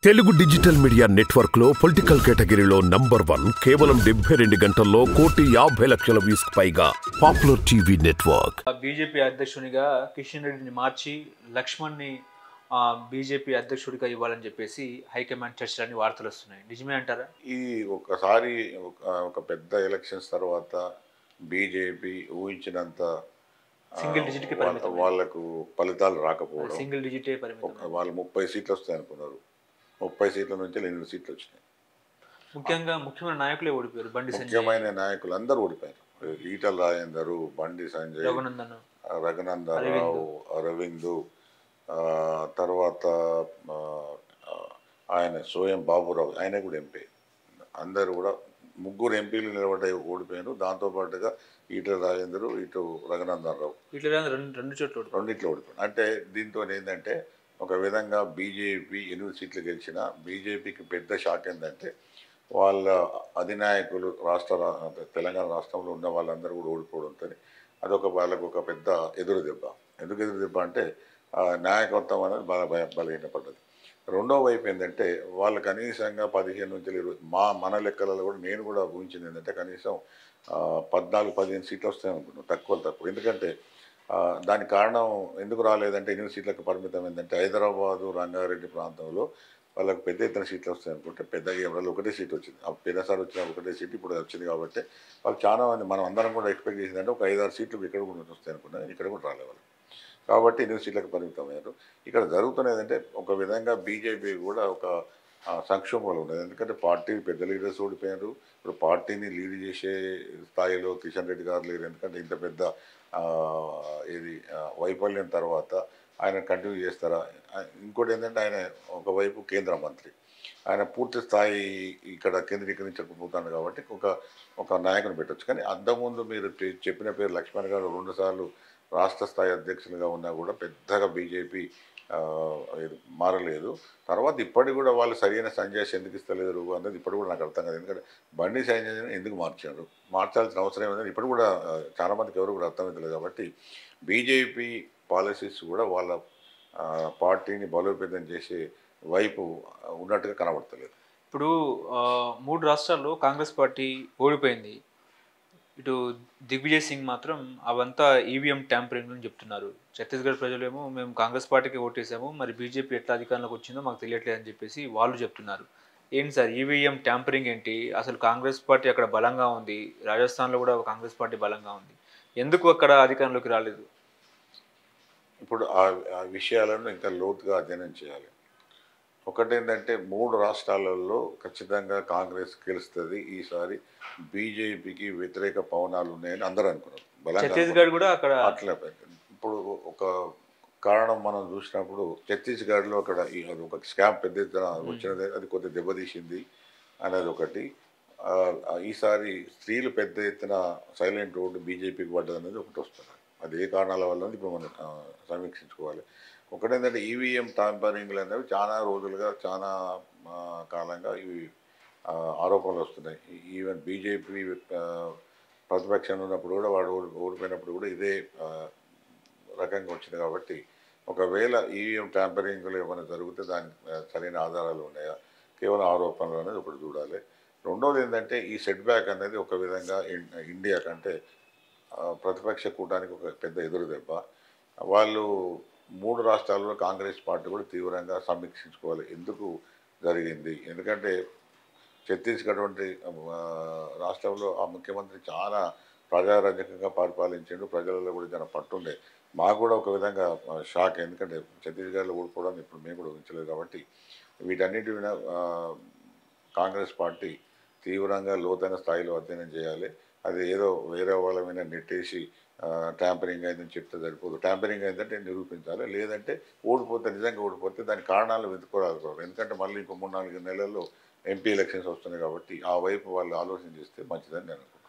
Telugu digital media network లో political కేటగిరీలో number 1 కేవలం 72 గంటల్లో 1,50,00,000 వ్యూస్ పైగా పాపులర్ టీవీ నెట్వర్క్. బీజేపీ అధ్యక్షునిగా కిషన్ రెడ్డిని మార్చి లక్ష్మణ్ని బీజేపీ అధ్యక్షుడిగా ఇవ్వాలని చెప్పేసి హైకమాండ్ చర్చలని వార్తలు వస్తున్నాయి. నిజమే అంటారా? ఈ ఒకసారి ఒక పెద్ద ఎలక్షన్స్ తర్వాత బీజేపీ ఊహించినంత సింగిల్ డిజిట్కి పరిమితం, వాళ్ళకు ఫలితాలు రాకపోవడం. సింగిల్ డిజిటే పరిమితం. వాళ్ళు 30 సీట్లు వస్తాయి అనుకున్నారు. 30 సీట్ల నుంచి 8 సీట్లు వచ్చినాయి. ముఖ్యమైన నాయకులే ఓడిపోయారు. బండి సంజయ్, ముఖ్యమైన నాయకులు అందరూ ఓడిపోయారు. ఈటల రాజేందరు, బండి సంజయ్, రఘునందన్ రావు, అరవింద్, తర్వాత ఆయన సోయం బాబురావు, ఆయన కూడా ఎంపీ. అందరూ కూడా ముగ్గురు ఎంపీలు నిలబడి ఓడిపోయారు. దాంతోపాటుగా ఈటల రాజేందరు, ఇటు రఘునందన్ రావు రెండిట్లో ఓడిపోయారు. అంటే దీంతో ఏంటంటే ఒక విధంగా బీజేపీ 8 సీట్లు గెలిచిన బీజేపీకి పెద్ద షాక్ ఏంటంటే వాళ్ళ అధినాయకులు తెలంగాణ రాష్ట్రంలో ఉన్న వాళ్ళందరూ కూడా ఓడిపోవడంతో అదొక వాళ్ళకు ఒక పెద్ద ఎదురు దెబ్బ. ఎందుకు ఎదురు దెబ్బ అంటే నాయకత్వం అనేది బలహీనపడ్డది. రెండో వైపు ఏంటంటే వాళ్ళు కనీసంగా 15 నుంచి 20 మన లెక్కలలో కూడా నేను కూడా ఊహించింది ఏంటంటే కనీసం 14-15 సీట్లు వస్తాయి అనుకున్నాను, తక్కువ. ఎందుకంటే దానికి కారణం ఎందుకు రాలేదంటే 8 సీట్లకు పరిమితం ఏంటంటే హైదరాబాదు, రంగారెడ్డి ప్రాంతంలో వాళ్ళకు పెద్ద ఎత్తున సీట్లు వస్తాయి అనుకుంటే పెద్దగా ఎవరైనా ఒకటే సీట్ వచ్చింది. పోయినసారి వచ్చిన ఒకటే సీట్ ఇప్పుడు వచ్చింది కాబట్టి వాళ్ళు చాలా మంది మనం అందరం కూడా ఎక్స్పెక్ట్ చేసిందంటే ఒక 5-6 సీట్లు ఇక్కడ కూడా వస్తాయి అనుకున్నాను. ఇక్కడ కూడా రాలే వాళ్ళు. కాబట్టి 8 సీట్లకు పరిమితం అయ్యారు. ఇక్కడ జరుగుతున్నదంటే ఒక విధంగా బీజేపీ కూడా ఒక సంక్షోభంలో ఉన్నది. ఎందుకంటే పార్టీ పెద్ద లీడర్స్ ఓడిపోయారు. ఇప్పుడు పార్టీని లీడ్ చేసే స్థాయిలో కిషన్ రెడ్డి గారు లేరు. ఎందుకంటే ఇంత పెద్ద వైఫల్యం తర్వాత ఆయన కంటిన్యూ చేస్తారా? ఇంకోటి ఏంటంటే ఆయన ఒకవైపు కేంద్ర మంత్రి, ఆయన పూర్తి స్థాయి ఇక్కడ కేంద్రీకరించకపోతాడు కాబట్టి ఒక నాయకుని పెట్టచ్చు. కానీ అంతకుముందు మీరు చెప్పిన పేరు లక్ష్మణ్ గారు 2 సార్లు రాష్ట్ర స్థాయి అధ్యక్షులుగా ఉన్నా కూడా పెద్దగా బీజేపీ మారలేదు. తర్వాత ఇప్పటికి కూడా వాళ్ళు సరైన సంజయ్ ఎందుకు ఇస్తలేరు అన్నది ఇప్పుడు కూడా నాకు అర్థం కాదు. ఎందుకంటే బండి సంజయ్ ఎందుకు మార్చాల్సిన అవసరం ఏంటంటే ఇప్పుడు కూడా చాలా మందికి ఎవరు కూడా అర్థమవుతలేదు. కాబట్టి బీజేపీ పాలసీస్ కూడా వాళ్ళ పార్టీని బలోపేతం చేసే వైపు ఉన్నట్టుగా కనబడతలేదు. ఇప్పుడు 3 రాష్ట్రాల్లో కాంగ్రెస్ పార్టీ ఓడిపోయింది. ఇటు దిగ్విజయ్ సింగ్ మాత్రం అవంతా ఈవీఎం ట్యాంపరింగ్ అని చెప్తున్నారు. ఛత్తీస్గఢ్ ప్రజలేమో మేము కాంగ్రెస్ పార్టీకి ఓటేసాము, మరి బీజేపీ ఎట్లా అధికారంలోకి వచ్చిందో మాకు తెలియట్లేదు అని చెప్పేసి వాళ్ళు చెప్తున్నారు. ఏంటి సార్ ఈవీఎం ట్యాంపరింగ్ ఏంటి? అసలు కాంగ్రెస్ పార్టీ అక్కడ బలంగా ఉంది, రాజస్థాన్లో కూడా కాంగ్రెస్ పార్టీ బలంగా ఉంది, ఎందుకు అక్కడ అధికారంలోకి రాలేదు? ఇప్పుడు ఆ విషయాలను ఇంకా లోతుగా అధ్యయనం చేయాలి. ఒకటేంటంటే 3 రాష్ట్రాలలో ఖచ్చితంగా కాంగ్రెస్ గెలుస్తుంది. ఈసారి బీజేపీకి వ్యతిరేక పవనాలు ఉన్నాయని అందరూ అనుకున్నారు. ఛత్తీస్గఢ్ కూడా అక్కడ అట్లా ఇప్పుడు ఒక కారణం మనం చూసినప్పుడు ఛత్తీస్గఢ్లో అక్కడ ఒక స్కామ్ పెద్ద ఎత్తున వచ్చినది, అది కొద్దిగా దెబ్బతీసింది అనేది ఒకటి. ఈసారి స్త్రీలు పెద్ద ఎత్తున సైలెంట్ ఓటు బీజేపీకి పడ్డది అనేది ఒకటి వస్తుంది. అది ఏ కారణాల వల్ల ఇప్పుడు మనం సమీక్షించుకోవాలి. ఒకటేంటంటే ఈవీఎం ట్యాంపరింగ్లు అనేవి చాలా రోజులుగా చాలా కాలంగా ఇవి ఆరోపణలు వస్తున్నాయి. ఈవెన్ బీజేపీ ప్రతిపక్షంలో ఉన్నప్పుడు కూడా వాడు ఓడిపోయినప్పుడు కూడా ఇదే రకంగా వచ్చింది. కాబట్టి ఒకవేళ ఈవీఎం ట్యాంపరింగ్లు ఏమైనా జరిగితే దానికి సరైన ఆధారాలు ఉన్నాయా, కేవలం ఆరోపణలు అనేది ఒకటి చూడాలి. రెండోది ఏంటంటే ఈ సెట్ బ్యాక్ అనేది ఒక విధంగా ఇండియా కంటే ప్రతిపక్ష కూటానికి ఒక పెద్ద ఎదురు దెబ్బ. వాళ్ళు 3 రాష్ట్రాల్లో కాంగ్రెస్ పార్టీ కూడా తీవ్రంగా సమీక్షించుకోవాలి ఎందుకు జరిగింది. ఎందుకంటే ఛత్తీస్గఢ్ వంటి రాష్ట్రంలో ఆ ముఖ్యమంత్రి చాలా ప్రజారంజకంగా పరిపాలించాడు. ప్రజలలో కూడా చాలా పట్టుండే. మాకు కూడా ఒక విధంగా షాక్, ఎందుకంటే ఛత్తీస్గఢ్లో ఓడిపోవడం ఇప్పుడు మేము కూడా ఊహించలేదు. కాబట్టి వీటన్నిటి మీద కాంగ్రెస్ పార్టీ తీవ్రంగా లోతైన స్థాయిలో అధ్యయనం చేయాలి. అది ఏదో వేరే వాళ్ళ మీద నెట్టేసి ట్యాంపరింగ్ అయిందని చెప్తే సరిపోదు. ట్యాంపరింగ్ అయిందంటే నిరూపించాలి. లేదంటే నిజంగా ఓడిపోతే దాని కారణాలు వెతుక్కోవాలి. ఎందుకంటే మళ్ళీ ఇంకో 3-4 నెలల్లో ఎంపీ ఎలక్షన్స్ వస్తున్నాయి కాబట్టి ఆ వైపు వాళ్ళు ఆలోచన చేస్తే మంచిదని నేను అనుకుంటున్నాను.